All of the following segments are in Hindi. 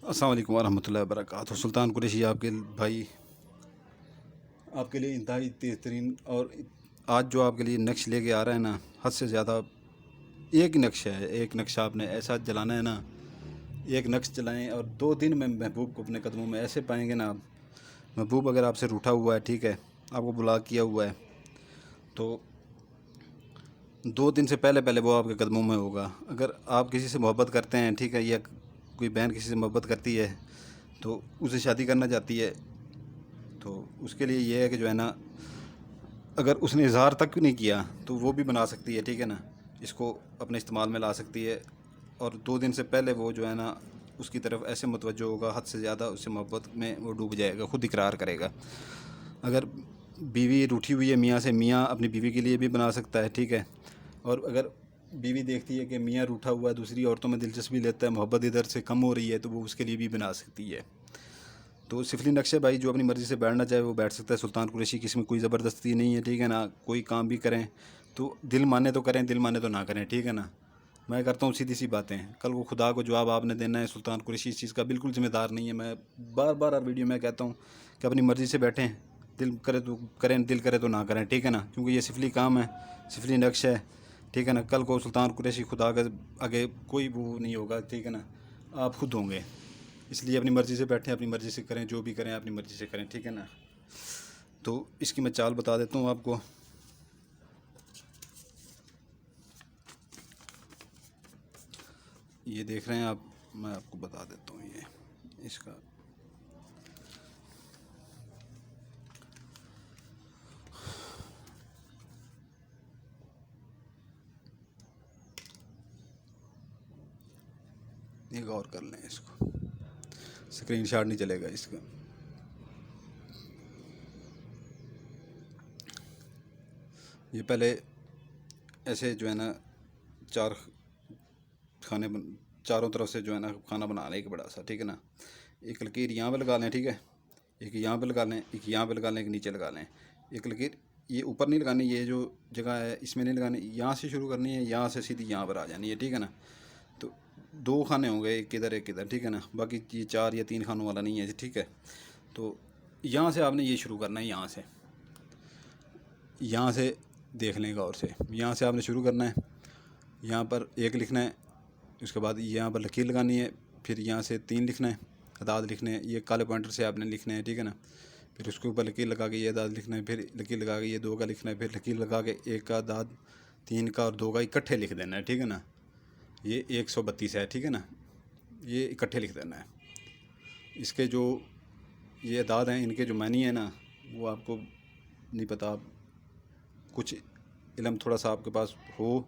अस्सलाम वालेकुम वरहमतुल्लाहि वबरकातुहू। सुल्तान कुरैशी आपके भाई आपके लिए इंतहाई बेहतरीन और आज जो आपके लिए नक्श लेके आ रहा है ना, हद से ज़्यादा एक ही नक्श है। एक नक्शा आपने ऐसा जलाना है ना, एक नक्श चलाएं और 2 दिन में महबूब को अपने कदमों में ऐसे पाएंगे ना। महबूब अगर आपसे रूठा हुआ है, ठीक है, आपको ब्लॉक किया हुआ है, तो 2 दिन से पहले पहले वो आपके कदमों में होगा। अगर आप किसी से मोहब्बत करते हैं, ठीक है, या कोई बहन किसी से मोहब्बत करती है तो उसे शादी करना चाहती है, तो उसके लिए ये है कि जो है ना, अगर उसने इज़हार तक नहीं किया तो वो भी बना सकती है, ठीक है ना, इसको अपने इस्तेमाल में ला सकती है। और 2 दिन से पहले वो जो है ना, उसकी तरफ ऐसे मुतवज्जो होगा, हद से ज़्यादा उससे मोहब्बत में वो डूब जाएगा, खुद इकरार करेगा। अगर बीवी रूठी हुई है मियाँ से, मियाँ अपनी बीवी के लिए भी बना सकता है, ठीक है। और अगर बीवी देखती है कि मियाँ रूठा हुआ है, दूसरी औरतों में दिलचस्पी लेता है, मोहब्बत इधर से कम हो रही है, तो वो उसके लिए भी बना सकती है। तो सिफली नक्शे भाई, जो अपनी मर्ज़ी से बैठना चाहे वो बैठ सकता है। सुल्तान कुरैशी की इसमें कोई ज़बरदस्ती नहीं है, ठीक है ना। कोई काम भी करें तो दिल माने तो करें, दिल माने तो ना करें, ठीक है ना। मैं करता हूँ सीधी सी बातें, कल को खुदा को जवाब आपने देना है। सुल्तान कुरैशी इस चीज़ का बिल्कुल ज़िम्मेदार नहीं है। मैं बार बार हर वीडियो में कहता हूँ कि अपनी मर्ज़ी से बैठें, दिल करे तो करें, दिल करे तो ना करें, ठीक है ना, क्योंकि ये सिफली काम है, सिफली नक्श है, ठीक है ना। कल को सुल्तान कुरैशी खुदा के आगे कोई वो नहीं होगा, ठीक है ना, आप खुद होंगे। इसलिए अपनी मर्ज़ी से बैठें, अपनी मर्ज़ी से करें, जो भी करें अपनी मर्ज़ी से करें, ठीक है ना। तो इसकी मैं चाल बता देता हूँ आपको। ये देख रहे हैं आप, मैं आपको बता देता हूँ ये इसका। ये गौर कर लें, इसको स्क्रीनशॉट नहीं चलेगा इसका। ये पहले ऐसे जो है ना, चार खाने चारों तरफ से जो है ना खाना बना लें, एक बड़ा सा, ठीक है ना। एक लकीर यहाँ पे लगा लें, ठीक है, एक यहाँ पे लगा लें, एक यहाँ पे लगा लें, एक नीचे लगा लें। एक लकीर ये ऊपर नहीं लगानी, ये जो जगह है इसमें नहीं लगानी, यहाँ से शुरू करनी है, यहाँ से सीधी यहाँ पर आ जानी है, ठीक है ना। तो 2 खाने होंगे, एक किधर एक किधर, ठीक है ना। बाकी ये 4 या 3 खानों वाला नहीं है, ठीक है। तो यहाँ से आपने ये शुरू करना है, यहाँ से देख लें गौर से, यहाँ से आपने शुरू करना है। यहाँ पर 1 लिखना है, उसके बाद यहाँ पर लकीर लगानी है, फिर यहाँ से 3 लिखना है, अदाद लिखने हैं, ये काले पॉइंटर से आपने लिखने हैं, ठीक है ना। फिर उसके ऊपर लकीर लगा के ये अदाद लिखना है, फिर लकीर लगा के ये 2 का लिखना है, फिर लकीर लगा के 1 का अदाद, 3 का और 2 का इकट्ठे लिख देना है, ठीक है ना। ये 132 है, ठीक है ना, ये इकट्ठे लिख देना है। इसके जो ये अदाद हैं, इनके जो मानी है ना, वो आपको नहीं पता। कुछ इल्म थोड़ा सा आपके पास हो,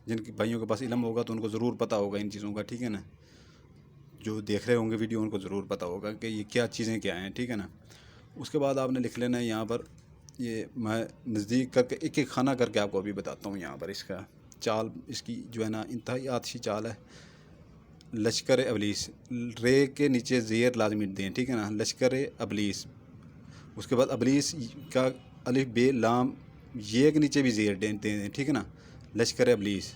जिनके भाइयों के पास इल्म होगा तो उनको ज़रूर पता होगा इन चीज़ों का, ठीक है ना। जो देख रहे होंगे वीडियो उनको ज़रूर पता होगा कि ये क्या चीज़ें क्या हैं, ठीक है ना। उसके बाद आपने लिख लेना है यहाँ पर, ये मैं नज़दीक करके एक एक खाना करके आपको अभी बताता हूँ। यहाँ पर इसका चाल, इसकी जो है ना इंतहाई आतशी चाल है। लश्कर अबलीस, रे के नीचे ज़ेर लाजमी दें, ठीक है ना, लश्कर अबलीस। उसके बाद अबलीस का अलिफ बे लाम, ये के नीचे भी ज़ेर दें, ठीक है ना, लश्कर अबलीस।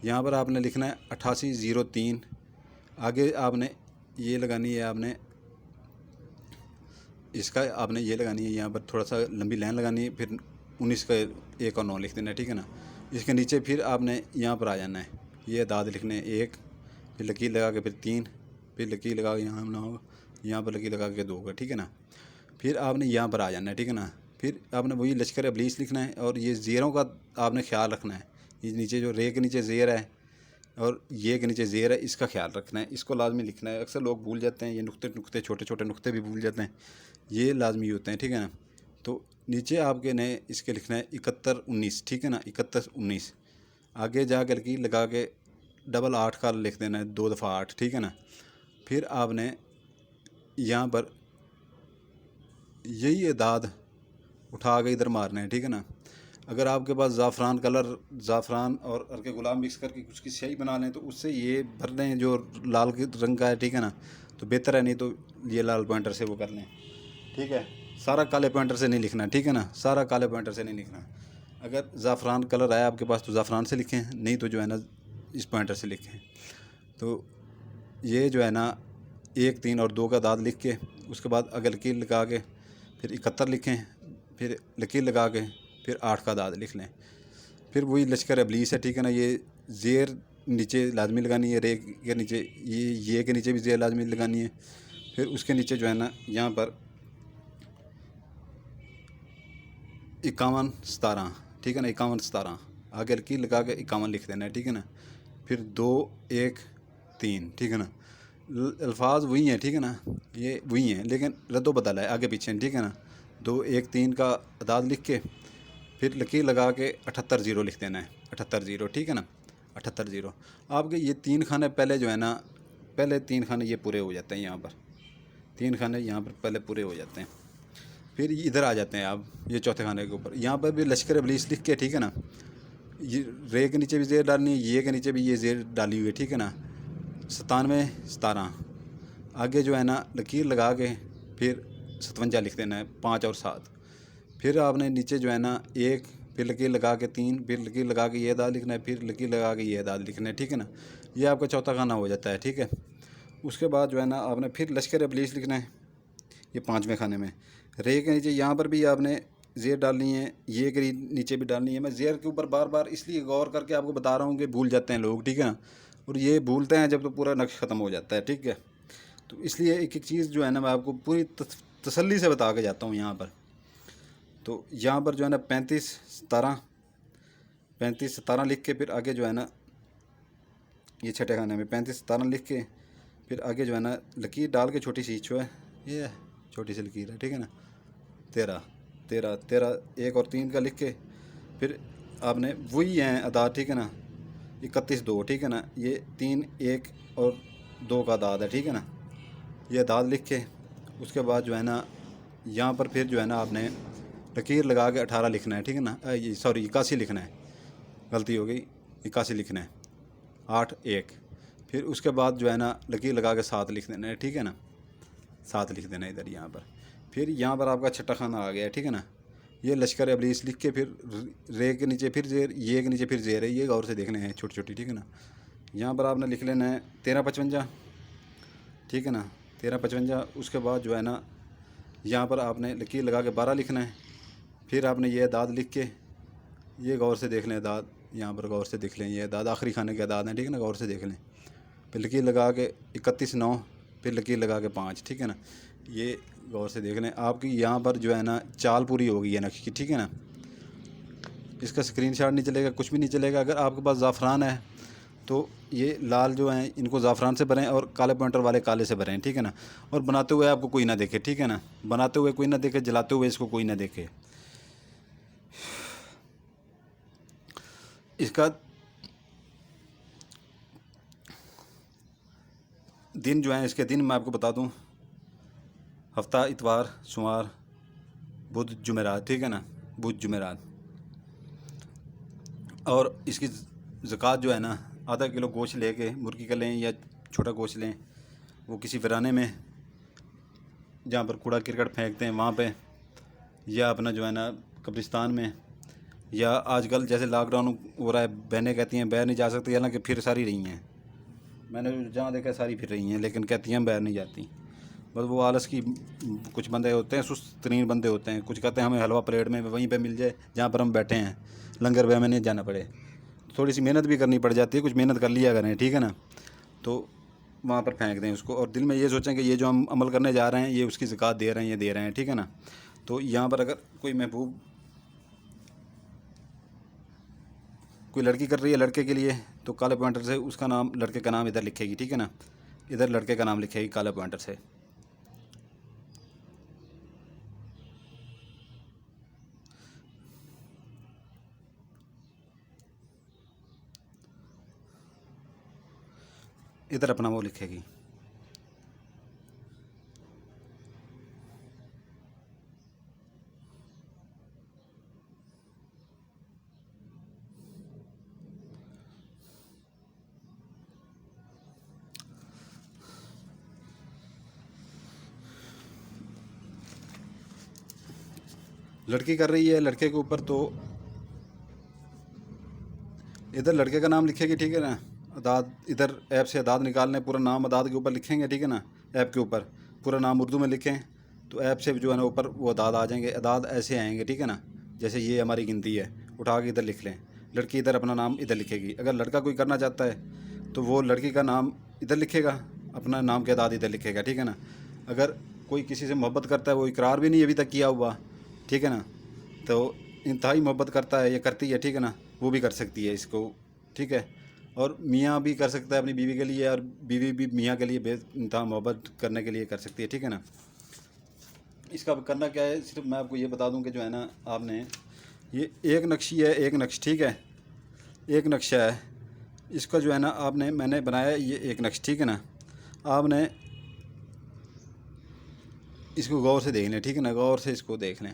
यहाँ पर आपने लिखना है 8803। आगे आपने ये लगानी है, आपने इसका आपने ये लगानी है, यहाँ पर थोड़ा सा लंबी लाइन लगानी है, फिर 19 का 1 और 9 लिख देना है, ठीक है ना। इसके नीचे फिर आपने यहाँ पर आ जाना है, ये दाद लिखने हैं 1, फिर लकीर लगा के फिर 3, फिर लकीर लगा के यहाँ ना हो, यहाँ पर लकीर लगा के 2 का, ठीक है ना। फिर आपने यहाँ पर आ जाना है, ठीक है ना। फिर आपने वही लश्कर अबलीस लिखना है और ये ज़ेरों का आपने ख्याल रखना है। ये नीचे जो रे के नीचे ज़ेर है और ये के नीचे ज़ेर है, इसका ख्याल रखना है, इसको लाजमी लिखना है। अक्सर लोग भूल जाते हैं, ये नुक्ते छोटे छोटे नुक्ते भी भूल जाते हैं, ये लाजमी होते हैं, ठीक है ना। तो नीचे आपके ने इसके लिखना है 7119, ठीक है ना, 7119। आगे जा कर की लगा के डबल 8 का लिख देना है, 2 दफ़ा 8, ठीक है ना। फिर आपने यहाँ पर यही दाद उठा के इधर मारना है, ठीक है ना। अगर आपके पास ज़ाफ़रान कलर, ज़ाफ़रान और अर्के गुलाब मिक्स करके कुछ की स्याही बना लें तो उससे ये भर लें जो लाल के रंग का है, ठीक है ना, तो बेहतर है। नहीं तो ये लाल पॉइंटर से वो कर लें, ठीक है। सारा काले पॉइंटर से नहीं लिखना, ठीक है ना, सारा काले पॉइंटर से नहीं लिखना। अगर ज़ाफ़रान कलर आया आपके पास तो ज़ाफ़रान से लिखें, नहीं तो जो है ना इस पॉइंटर से लिखें। तो ये जो है ना 1 3 और 2 का दाद लिख के उसके बाद आगे लकीर लगा के फिर 71 लिखें, फिर लकीर लगा के फिर 8 का दाद लिख लें। फिर वही लश्कर इब्लीस है, ठीक है ना। ये ज़ेर नीचे लाजमी लगानी है, रे के नीचे ये के नीचे भी ज़ेर लाजमी लगानी है। फिर उसके नीचे जो है ना यहाँ पर 51 17, ठीक है ना, 51 17 आगे लकीर लगा के 51 लिख देना है, ठीक है ना। फिर 2 1 3, ठीक है ना। अल्फाज वही हैं, ठीक है ना, ये वही हैं लेकिन रद्दो बदल है आगे पीछे, ठीक है ना। 2 1 3 का अदाद लिख के फिर लकीर लगा के 78 0 लिख देना है, 78 0, ठीक है ना, 78 0। आपके ये 3 खाने पहले जो है ना, पहले 3 खाने ये पूरे हो जाते हैं, यहाँ पर 3 खाने यहाँ पर पहले पूरे हो जाते हैं। फिर इधर आ जाते हैं आप ये चौथे खाने के ऊपर, यहाँ पर भी लश्कर इब्लीस लिख के, ठीक है ना। ये रे के नीचे भी ज़ेर डालनी है, ये के नीचे भी ये ज़ेर डाली हुई है, ठीक है ना। 97 17 आगे जो है ना लकीर लगा के फिर 57 लिख देना है, 5 और 7। फिर आपने नीचे जो है ना 1 फिर लकीर लगा के 3 फिर लकीर लगा के ये दाद लिखना है, फिर लकीर लगा के ये दाद लिखना है, ठीक है ना। ये आपका चौथा खाना हो जाता है, ठीक है। उसके बाद जो है ना आपने फिर लश्कर इब्लीस लिखना है, ये 5वें खाने में। रे के नीचे यहाँ पर भी आपने ज़ेर डालनी है, ये के नीचे भी डालनी है। मैं ज़ेर के ऊपर बार बार इसलिए गौर करके आपको बता रहा हूँ कि भूल जाते हैं लोग, ठीक है ना। और ये भूलते हैं जब तो पूरा नक्श ख़त्म हो जाता है, ठीक है। तो इसलिए एक एक चीज़ जो है ना मैं आपको पूरी तसल्ली से बता के जाता हूँ यहाँ पर। तो यहाँ पर जो है ना 35 17 लिख के फिर आगे जो है ना ये छठे खाने में 35 17 लिख के फिर आगे जो है ना लकीर डाल के छोटी सी छो है, ये छोटी सी लकीर है, ठीक है ना। 13 13 13 1 और 3 का लिख के फिर आपने वही हैं अदाद, ठीक है ना। 31 2, ठीक है ना। ये 3 1 और 2 का अदाद है, ठीक है ना। ये अदाद लिख के उसके बाद जो है ना यहाँ पर फिर जो है ना आपने लकीर लगा के 18 लिखना है, ठीक है ना। ये सॉरी 81 लिखना है, गलती हो गई, 81 लिखना है, 8 1। फिर उसके बाद जो है ना लकीर लगा के 7 लिख देना है, ठीक है ना, 7 लिख देना है इधर यहाँ पर। फिर यहाँ पर आपका छठा खाना आ गया है, ठीक है ना। ये लश्कर इब्लीस लिख के फिर रे के नीचे फिर ज़ेर, ये के नीचे फिर ज़ेर है, ये गौर से देखने हैं छोटी छोटी, ठीक है ना। यहाँ पर आपने लिख लेना है 13 55, ठीक है ना, 13 55। उसके बाद जो है ना यहाँ पर आपने लकीर लगा के 12 लिखना है। फिर आपने ये दाद लिख के ये गौर से देख लें, दाद यहाँ पर गौर से देख लें, ये दाद आखिरी खाने के दाद हैं, ठीक है ना, गौर से देख लें। फिर लकीर लगा के 31 9 फिर लकीर लगा के 5, ठीक है ना। ये गौर से देख लें, आपकी यहाँ पर जो है ना चाल पूरी हो गई है नक्श की, ठीक है ना। इसका स्क्रीनशॉट नहीं चलेगा, कुछ भी नहीं चलेगा। अगर आपके पास ज़ाफ़रान है तो ये लाल जो हैं इनको ज़ाफ़रान से भरें और काले पॉइंटर वाले काले से भरें, ठीक है ना। और बनाते हुए आपको कोई ना देखे, ठीक है ना, बनाते हुए कोई ना देखे, जलाते हुए इसको कोई ना देखे। इसका दिन जो है, इसके दिन मैं आपको बता दूं, हफ्ता इतवार सोमवार बुध जुमेरात, ठीक है ना, बुध जुमेरात। और इसकी ज़कात जो है ना आधा किलो गोश्त लेके मुर्गी का लें या छोटा गोश्त लें, वो किसी वीराने में जहाँ पर कूड़ा करकट फेंकते हैं वहाँ पे, या अपना जो है ना कब्रिस्तान में, या आजकल जैसे लॉकडाउन हो रहा है बहनें कहती हैं बाहर नहीं जा सकती, हालांकि फिर सारी रही हैं, मैंने जहाँ देखा सारी फिर रही हैं, लेकिन कहती हैं बाहर नहीं जाती। बस वो आलस की कुछ बंदे होते हैं, सुस्त तरीन बंदे होते हैं, कुछ कहते हैं हमें हलवा प्लेट में वहीं पे मिल जाए जहाँ पर हम बैठे हैं, लंगर वह में नहीं जाना पड़े। थोड़ी सी मेहनत भी करनी पड़ जाती है, कुछ मेहनत कर लिया करें, ठीक है ना। तो वहाँ पर फेंक दें उसको और दिल में ये सोचें कि ये जो हम अमल करने जा रहे हैं ये उसकी ज़कात दे रहे हैं, ये दे रहे हैं, ठीक है ना। तो यहाँ पर अगर कोई महबूब कोई लड़की कर रही है लड़के के लिए तो काले पॉइंटर से उसका नाम, लड़के का नाम इधर लिखेगी, ठीक है ना, इधर लड़के का नाम लिखेगी काले पॉइंटर से। इधर अपना वो लिखेगी। लड़की कर रही है लड़के के ऊपर तो इधर लड़के का नाम लिखेगी, ठीक है ना। अदाद इधर ऐप से अदाद निकालने, पूरा नाम अदाद के ऊपर लिखेंगे, ठीक है ना। ऐप के ऊपर पूरा नाम उर्दू में लिखें तो ऐप से जो है ना ऊपर वो अदाद आ जाएंगे। अदाद ऐसे आएंगे, ठीक है ना, जैसे ये हमारी गिनती है, उठा के इधर लिख लें। लड़की इधर अपना नाम इधर लिखेगी। अगर लड़का कोई करना चाहता है तो वो लड़की का नाम इधर लिखेगा, अपना नाम के अदाद इधर लिखेगा, ठीक है ना। अगर कोई किसी से मोहब्बत करता है, वो इकरार भी नहीं अभी तक किया हुआ, ठीक है ना, तो इंतहाई मोहब्बत करता है या करती है, ठीक है ना, वो भी कर सकती है इसको, ठीक है। और मियाँ भी कर सकता है अपनी बीवी के लिए, और बीवी भी मियाँ के लिए बेइंतहा मोहब्बत करने के लिए कर सकती है, ठीक है ना। इसका करना क्या है, सिर्फ मैं आपको ये बता दूं कि जो है ना, आपने ये एक नक्शी है, एक नक्श, ठीक है, एक नक्शा है। इसका जो है ना मैंने बनाया है ये एक नक्श, ठीक है ना। आपने इसको गौर से देख लें, ठीक है ना, गौर से इसको देख लें।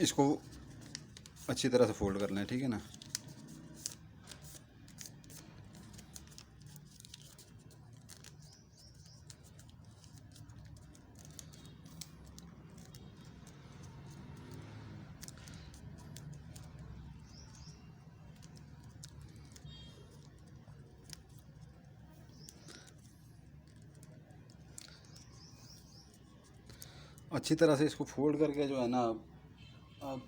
इसको अच्छी तरह से फोल्ड कर लें, ठीक है ना। अच्छी तरह से इसको फोल्ड करके जो है ना आप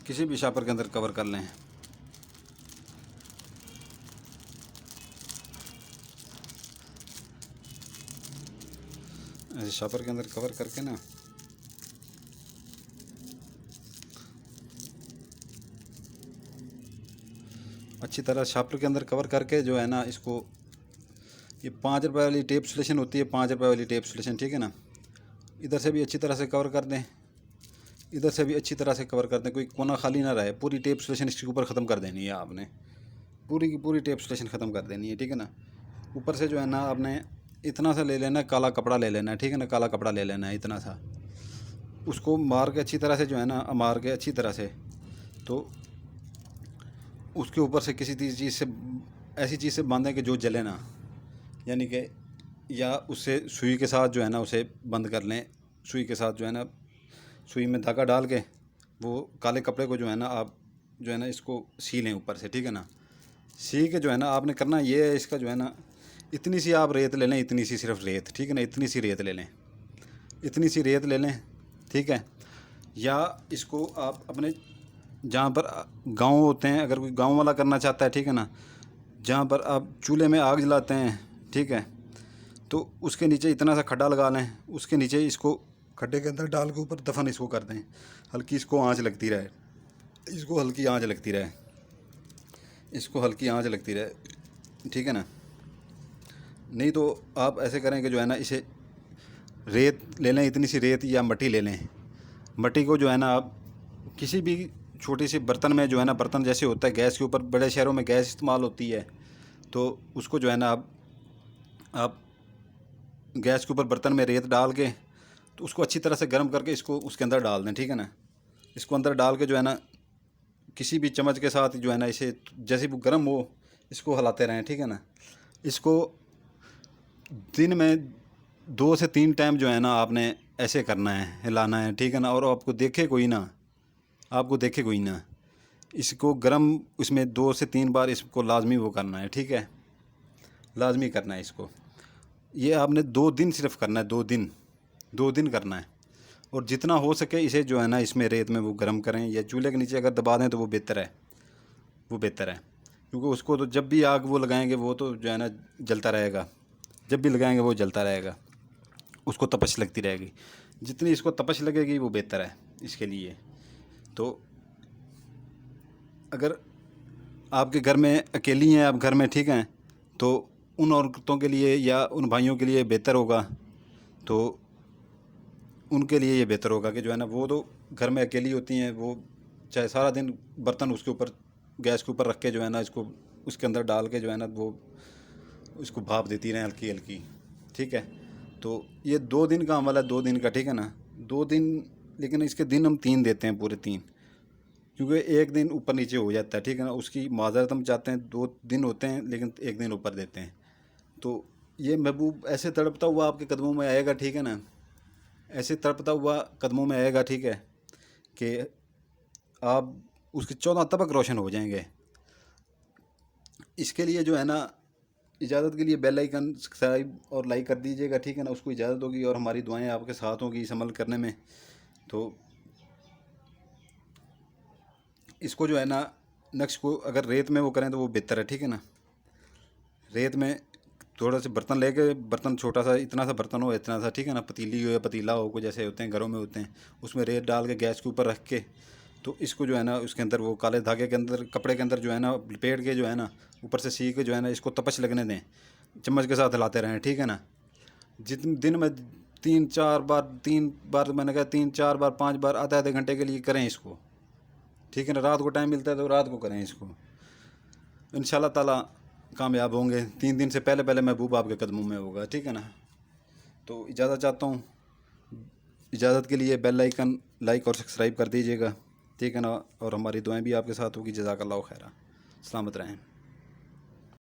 किसी भी शापर के अंदर कवर कर लें। ऐसे शापर के अंदर कवर करके ना अच्छी तरह शापर के अंदर कवर करके जो है ना, इसको ये 5 रुपए वाली टेप सोल्यूशन होती है, 5 रुपए वाली टेप सोल्यूशन, ठीक है ना। इधर से भी अच्छी तरह से कवर कर दें, इधर से भी अच्छी तरह से कवर कर दें, कोई कोना खाली ना रहे। पूरी टेप सोल्यूशन इसके ऊपर ख़त्म कर देनी है आपने, पूरी की पूरी टेप सोल्यूशन ख़त्म कर देनी है, ठीक है ना। ऊपर से जो है ना आपने इतना सा ले लेना है, काला कपड़ा ले लेना है, ठीक है ना, काला कपड़ा ले लेना है इतना सा। उसको मार के अच्छी तरह से जो है ना, मार के अच्छी तरह से, तो उसके ऊपर से किसी चीज़ से, ऐसी चीज़ से बांधें कि जो जले ना, यानी कि या उससे सुई के साथ जो है ना उसे बंद कर लें। सुई के साथ जो है ना, सुई में धागा डाल के वो काले कपड़े को जो है ना आप जो है ना इसको सी लें ऊपर से, ठीक है ना। सी के जो है ना आपने करना ये है, इसका जो है ना इतनी सी आप रेत ले लें, इतनी सी सिर्फ रेत, ठीक है ना, इतनी सी रेत ले लें, इतनी सी रेत ले लें, ठीक है। या इसको आप अपने जहाँ पर गांव होते हैं, अगर कोई गांव वाला करना चाहता है, ठीक है ना, जहाँ पर आप चूल्हे में आग जलाते हैं, ठीक है, तो उसके नीचे इतना सा खड्डा लगा लें। उसके नीचे इसको खड्डे के अंदर डाल के ऊपर दफन इसको कर दें। हल्की इसको आंच लगती रहे, इसको हल्की आंच लगती रहे, इसको हल्की आंच लगती रहे, ठीक है ना। नहीं तो आप ऐसे करें कि जो है ना इसे रेत ले लें, इतनी सी रेत या मट्टी ले लें। मट्टी को जो है ना आप किसी भी छोटी सी बर्तन में जो है ना, बर्तन जैसे होता है गैस के ऊपर, बड़े शहरों में गैस इस्तेमाल होती है, तो उसको जो है ना आप गैस के ऊपर बर्तन में रेत डाल के, तो उसको अच्छी तरह से गर्म करके इसको उसके अंदर डाल दें, ठीक है ना। इसको अंदर डाल के जो है ना किसी भी चम्मच के साथ जो है ना इसे जैसे वो गर्म हो इसको हिलाते रहें, ठीक है ना। इसको दिन में 2 से 3 टाइम जो है ना आपने ऐसे करना है, हिलाना है, ठीक है ना। और आपको देखे कोई ना, आपको देखे कोई ना, इसको गर्म इसमें 2 से 3 बार इसको लाजमी वो करना है, ठीक है, लाजमी करना है इसको। ये आपने 2 दिन सिर्फ करना है, 2 दिन, 2 दिन करना है। और जितना हो सके इसे जो है ना इसमें रेत में वो गर्म करें, या चूल्हे के नीचे अगर दबा दें तो वो बेहतर है, वो बेहतर है। क्योंकि उसको तो जब भी आग वो लगाएंगे वो तो जो है ना जलता रहेगा, जब भी लगाएंगे वो जलता रहेगा, उसको तपश लगती रहेगी। जितनी इसको तपश लगेगी वो बेहतर है इसके लिए। तो अगर आपके घर में अकेली हैं आप घर में, ठीक हैं, तो उन औरतों के लिए या उन भाइयों के लिए बेहतर होगा, तो उनके लिए ये बेहतर होगा कि जो है ना वो तो घर में अकेली होती हैं, वो चाहे सारा दिन बर्तन उसके ऊपर गैस के ऊपर रख के जो है ना इसको उसके अंदर डाल के जो है ना वो इसको भाप देती रहें हल्की हल्की, ठीक है। तो ये 2 दिन का अमल है, 2 दिन का, ठीक है ना, 2 दिन। लेकिन इसके दिन हम 3 देते हैं, पूरे 3, क्योंकि एक दिन ऊपर नीचे हो जाता है, ठीक है ना। उसकी माजरत हम चाहते हैं, 2 दिन होते हैं लेकिन एक दिन ऊपर देते हैं। तो ये महबूब ऐसे तड़पता हुआ आपके कदमों में आएगा, ठीक है ना। ऐसे तड़पता हुआ कदमों में आएगा, ठीक है, कि आप उसके 14 तबक रोशन हो जाएंगे। इसके लिए जो है ना, इजाज़त के लिए बेल आइकन सब्सक्राइब और लाइक कर दीजिएगा, ठीक है ना। उसको इजाज़त होगी और हमारी दुआएं आपके साथ होंगी इस अमल करने में। तो इसको जो है ना, नक्श को अगर रेत में वो करें तो वो बेहतर है, ठीक है ना। रेत में थोड़ा सा बर्तन लेके, बर्तन छोटा सा, इतना सा बर्तन हो, इतना सा, ठीक है ना, पतीली हो या पतीला हो, को जैसे होते हैं घरों में होते हैं, उसमें रेत डाल के गैस के ऊपर रख के, तो इसको जो है ना उसके अंदर वो काले धागे के अंदर, कपड़े के अंदर जो है ना लपेट के, जो है ना ऊपर से सी के, जो है ना इसको तपश लगने दें, चम्मच के साथ हिलाते रहें, ठीक है ना। जितने दिन में 3 बार मैंने कहा 3 4 बार 5 बार आधे आधे घंटे के लिए करें इसको, ठीक है ना। रात को टाइम मिलता है तो रात को करें इसको, इंशाल्लाह ताला कामयाब होंगे। 3 दिन से पहले पहले महबूब आपके कदमों में होगा, ठीक है ना। तो इजाज़त चाहता हूँ। इजाज़त के लिए बेल आइकन लाइक और सब्सक्राइब कर दीजिएगा, ठीक है ना। और हमारी दुआएं भी आपके साथ होगी। जज़ाकल्लाह खैरा। सलामत रहें।